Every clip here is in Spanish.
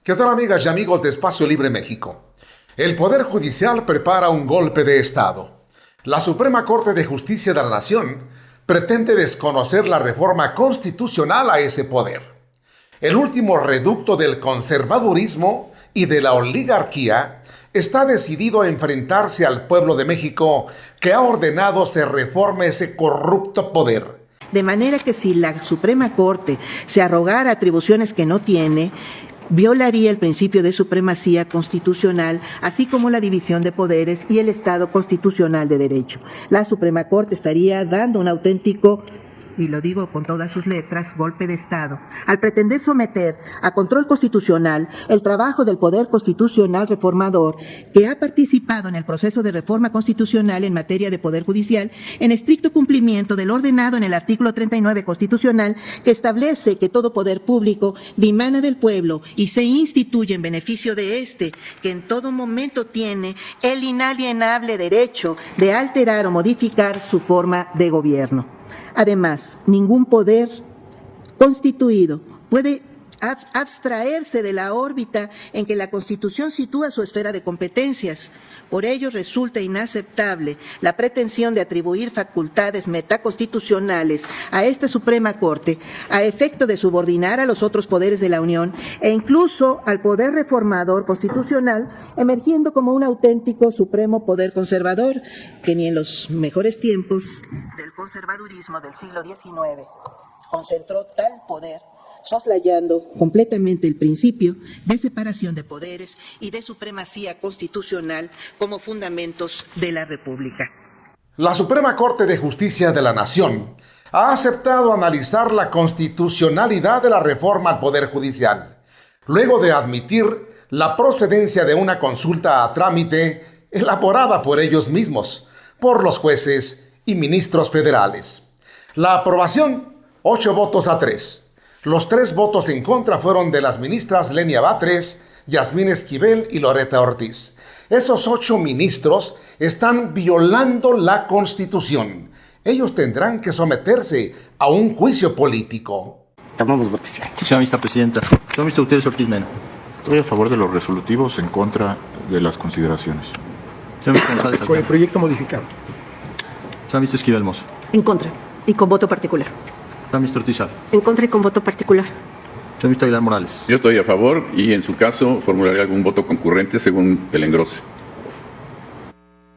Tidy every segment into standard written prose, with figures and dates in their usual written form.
¿Qué tal, amigas y amigos de Espacio Libre México? El Poder Judicial prepara un golpe de Estado. La Suprema Corte de Justicia de la Nación pretende desconocer la reforma constitucional a ese poder. El último reducto del conservadurismo y de la oligarquía está decidido a enfrentarse al pueblo de México, que ha ordenado se reforme ese corrupto poder. De manera que si la Suprema Corte se arrogara atribuciones que no tiene, violaría el principio de supremacía constitucional, así como la división de poderes y el Estado constitucional de derecho. La Suprema Corte estaría dando un auténtico, y lo digo con todas sus letras, golpe de Estado, al pretender someter a control constitucional el trabajo del Poder Constitucional Reformador, que ha participado en el proceso de reforma constitucional en materia de Poder Judicial, en estricto cumplimiento del ordenado en el artículo 39 constitucional, que establece que todo poder público dimana del pueblo y se instituye en beneficio de éste, que en todo momento tiene el inalienable derecho de alterar o modificar su forma de gobierno. Además, ningún poder constituido puede abstraerse de la órbita en que la Constitución sitúa su esfera de competencias. Por ello, resulta inaceptable la pretensión de atribuir facultades metaconstitucionales a esta Suprema Corte a efecto de subordinar a los otros poderes de la Unión e incluso al poder reformador constitucional, emergiendo como un auténtico supremo poder conservador que ni en los mejores tiempos del conservadurismo del siglo XIX concentró tal poder, soslayando completamente el principio de separación de poderes y de supremacía constitucional como fundamentos de la República. La Suprema Corte de Justicia de la Nación ha aceptado analizar la constitucionalidad de la reforma al Poder Judicial, luego de admitir la procedencia de una consulta a trámite elaborada por ellos mismos, por los jueces y ministros federales. La aprobación, 8 votos a 3. Los 3 votos en contra fueron de las ministras Lenia Batres, Yasmín Esquivel y Loretta Ortiz. Esos 8 ministros están violando la Constitución. Ellos tendrán que someterse a un juicio político. Tomamos votación. Señora Vicepresidenta, señor Mr. Gutiérrez Ortiz Mena. Estoy a favor de los resolutivos, en contra de las consideraciones. Señor Mr. González Con el Alcántara. proyecto modificado. Señor Mr. Esquivel Mozo. En contra y con voto particular. Señor Mr. Ortiz Alba. En contra y con voto particular. Señor Mr. Aguilar Morales. Yo estoy a favor y en su caso formularé algún voto concurrente según el engrose.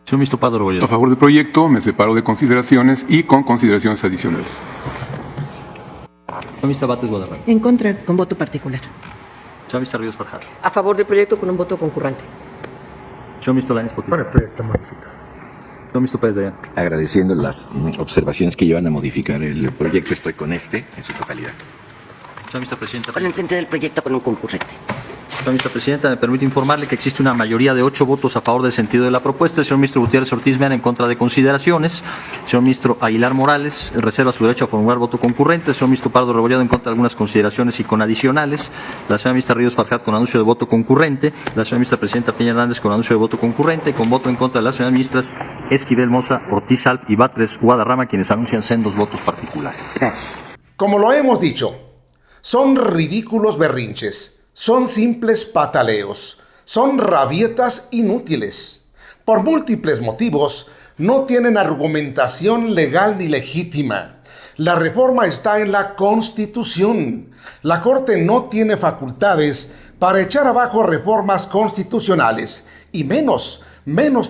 Señor Mr. Pardo Rebolledo. A favor del proyecto, me separo de consideraciones y con consideraciones adicionales. Señor Mr. Bates Guadarrama. En contra, con voto particular. Señor Mr. Ríos Farjat. A favor del proyecto con un voto concurrente. Señor Mr. Lainez Potín. Con el proyecto modificado. Señor Mr. Pérez Dayan. Agradeciendo las observaciones que llevan a modificar el proyecto, estoy con este en su totalidad. Señor Mr. Presidenta. Con el sentido del proyecto con un concurrente. Señor Mr. Presidenta, me permite informarle que existe una mayoría de 8 votos a favor del sentido de la propuesta. El señor Mr. Gutiérrez Ortiz Mena en contra de consideraciones. El señor Mr. Aguilar Morales reserva su derecho a formular voto concurrente. El señor Mr. Pardo Rebolledo en contra de algunas consideraciones y con adicionales. La señora Mr. Ríos Farjat con anuncio de voto concurrente. La señora Mr. Presidenta Peña Hernández con anuncio de voto concurrente. Y con voto en contra de las señoras ministras Esquivel Moza, Ortiz Alp y Batres Guadarrama, quienes anuncian sendos votos particulares. Gracias. Como lo hemos dicho, son ridículos berrinches. Son simples pataleos, son rabietas inútiles. Por múltiples motivos, no tienen argumentación legal ni legítima. La reforma está en la Constitución. La Corte no tiene facultades para echar abajo reformas constitucionales, y menos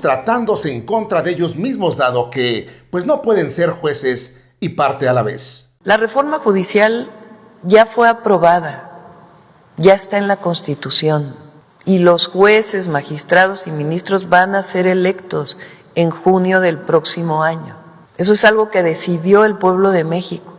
tratándose en contra de ellos mismos, dado que, pues no pueden ser jueces y parte a la vez. La reforma judicial ya fue aprobada. Ya está en la Constitución y los jueces, magistrados y ministros van a ser electos en junio del próximo año. Eso es algo que decidió el pueblo de México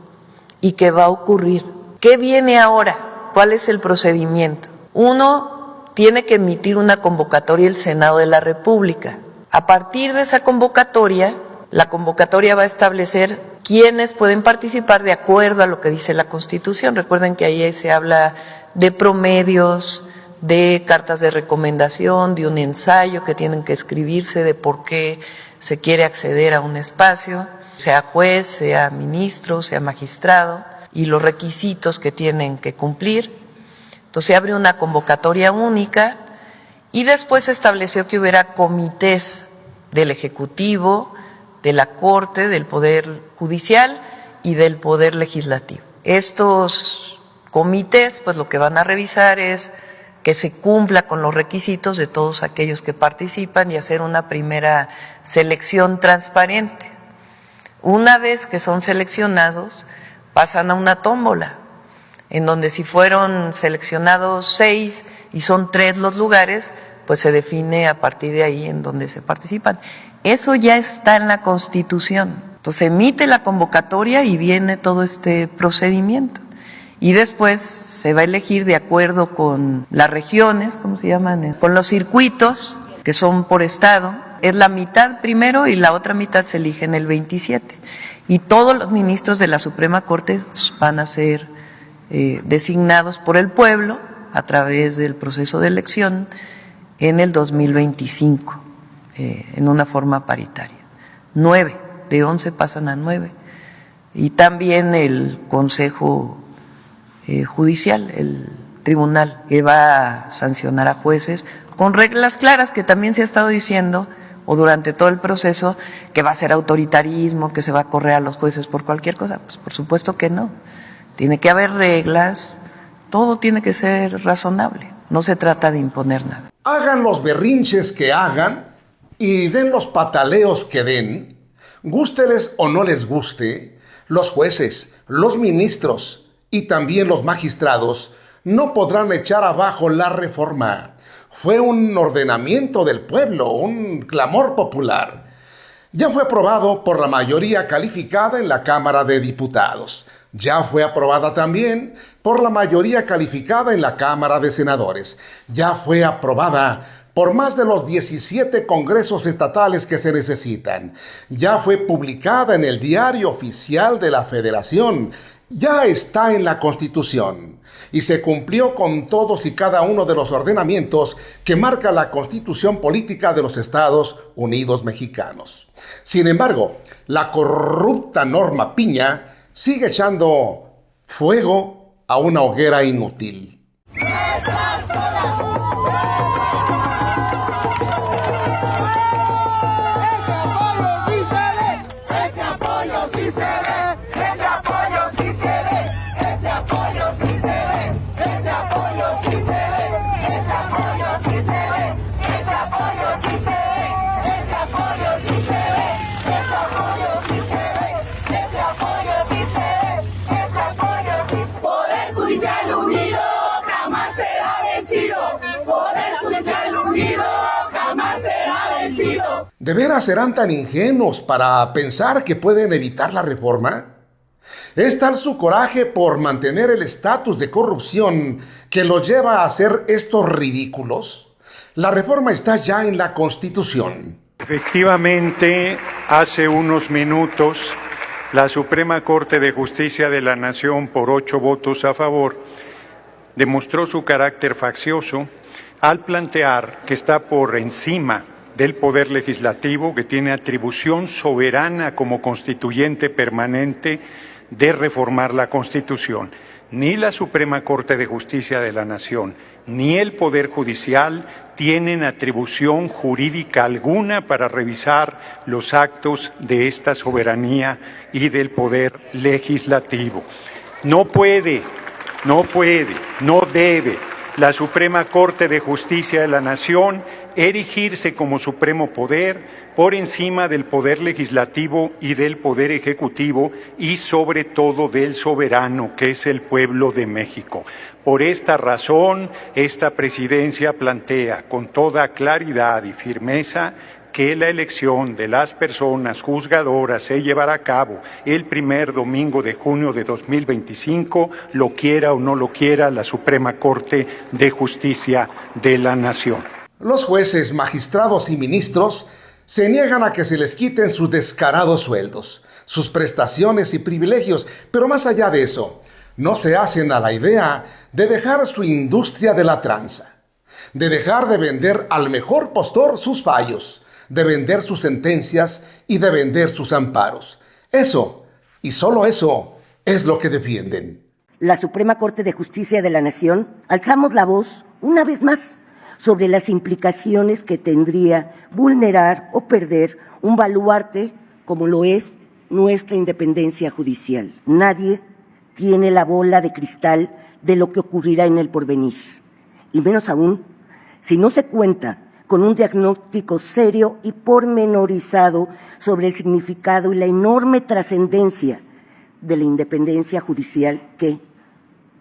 y que va a ocurrir. ¿Qué viene ahora? ¿Cuál es el procedimiento? Uno, tiene que emitir una convocatoria el Senado de la República. A partir de esa convocatoria, la convocatoria va a establecer quiénes pueden participar de acuerdo a lo que dice la Constitución. Recuerden que ahí se habla de promedios, de cartas de recomendación, de un ensayo que tienen que escribirse de por qué se quiere acceder a un espacio, sea juez, sea ministro, sea magistrado, y los requisitos que tienen que cumplir. Entonces se abre una convocatoria única y después se estableció que hubiera comités del Ejecutivo, de la Corte, del Poder Judicial y del Poder Legislativo. Estos comités, pues lo que van a revisar es que se cumpla con los requisitos de todos aquellos que participan y hacer una primera selección transparente. Una vez que son seleccionados, pasan a una tómbola, en donde si fueron seleccionados 6 y son 3 los lugares, pues se define a partir de ahí en donde se participan. Eso ya está en la Constitución. Entonces se emite la convocatoria y viene todo este procedimiento. Y después se va a elegir de acuerdo con las regiones, ¿cómo se llaman? Con los circuitos, que son por estado. Es la mitad primero y la otra mitad se elige en el 27. Y todos los ministros de la Suprema Corte van a ser designados por el pueblo a través del proceso de elección en el 2025, en una forma paritaria. 9, de 11 pasan a 9. Y también el Consejo Judicial, el tribunal, que va a sancionar a jueces con reglas claras, que también se ha estado diciendo, o durante todo el proceso, que va a ser autoritarismo, que se va a correr a los jueces por cualquier cosa. Pues por supuesto que no. Tiene que haber reglas, todo tiene que ser razonable. No se trata de imponer nada. Hagan los berrinches que hagan y den los pataleos que den, gústeles o no les guste, los jueces, los ministros y también los magistrados no podrán echar abajo la reforma. Fue un ordenamiento del pueblo, un clamor popular. Ya fue aprobado por la mayoría calificada en la Cámara de Diputados. Ya fue aprobada también por la mayoría calificada en la Cámara de Senadores. Ya fue aprobada por más de los 17 congresos estatales que se necesitan. Ya fue publicada en el Diario Oficial de la Federación. Ya está en la Constitución y se cumplió con todos y cada uno de los ordenamientos que marca la Constitución Política de los Estados Unidos Mexicanos. Sin embargo, la corrupta Norma Piña sigue echando fuego a una hoguera inútil. ¿De veras serán tan ingenuos para pensar que pueden evitar la reforma? ¿Es tal su coraje por mantener el estatus de corrupción que los lleva a hacer estos ridículos? La reforma está ya en la Constitución. Efectivamente, hace unos minutos, la Suprema Corte de Justicia de la Nación, por 8 votos a favor, demostró su carácter faccioso al plantear que está por encima del Poder Legislativo, que tiene atribución soberana como constituyente permanente de reformar la Constitución. Ni la Suprema Corte de Justicia de la Nación, ni el Poder Judicial tienen atribución jurídica alguna para revisar los actos de esta soberanía y del Poder Legislativo. No puede, no debe la Suprema Corte de Justicia de la Nación erigirse como supremo poder por encima del Poder Legislativo y del Poder Ejecutivo y sobre todo del soberano, que es el pueblo de México. Por esta razón, esta presidencia plantea con toda claridad y firmeza que la elección de las personas juzgadoras se llevará a cabo el primer domingo de junio de 2025, lo quiera o no lo quiera la Suprema Corte de Justicia de la Nación. Los jueces, magistrados y ministros se niegan a que se les quiten sus descarados sueldos, sus prestaciones y privilegios, pero más allá de eso, no se hacen a la idea de dejar su industria de la tranza, de dejar de vender al mejor postor sus fallos, de vender sus sentencias y de vender sus amparos. Eso, y solo eso, es lo que defienden. la Suprema Corte de Justicia de la Nación, alzamos la voz una vez más sobre las implicaciones que tendría vulnerar o perder un baluarte como lo es nuestra independencia judicial. Nadie tiene la bola de cristal de lo que ocurrirá en el porvenir, y menos aún si no se cuenta con un diagnóstico serio y pormenorizado sobre el significado y la enorme trascendencia de la independencia judicial que,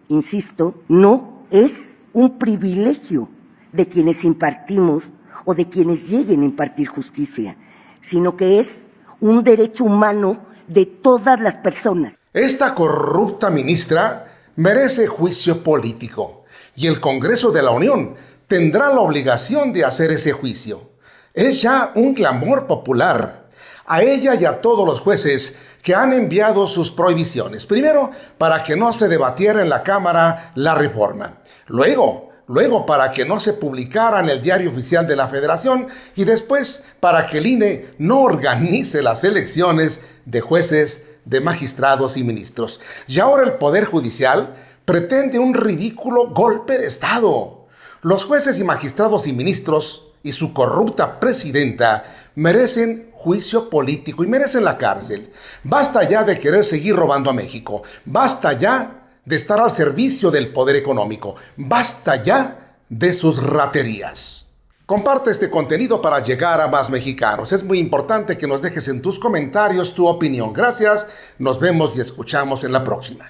insisto, no es un privilegio de quienes impartimos o de quienes lleguen a impartir justicia, sino que es un derecho humano de todas las personas. Esta corrupta ministra merece juicio político y el Congreso de la Unión tendrá la obligación de hacer ese juicio. Es ya un clamor popular. A ella y a todos los jueces que han enviado sus prohibiciones. Primero, para que no se debatiera en la Cámara la reforma. Luego para que no se publicara en el Diario Oficial de la Federación y después para que el INE no organice las elecciones de jueces, de magistrados y ministros. Y ahora el Poder Judicial pretende un ridículo golpe de Estado. Los jueces y magistrados y ministros y su corrupta presidenta merecen juicio político y merecen la cárcel. Basta ya de querer seguir robando a México. Basta ya de estar al servicio del poder económico. Basta ya de sus raterías. Comparte este contenido para llegar a más mexicanos. Es muy importante que nos dejes en tus comentarios tu opinión. Gracias, nos vemos y escuchamos en la próxima.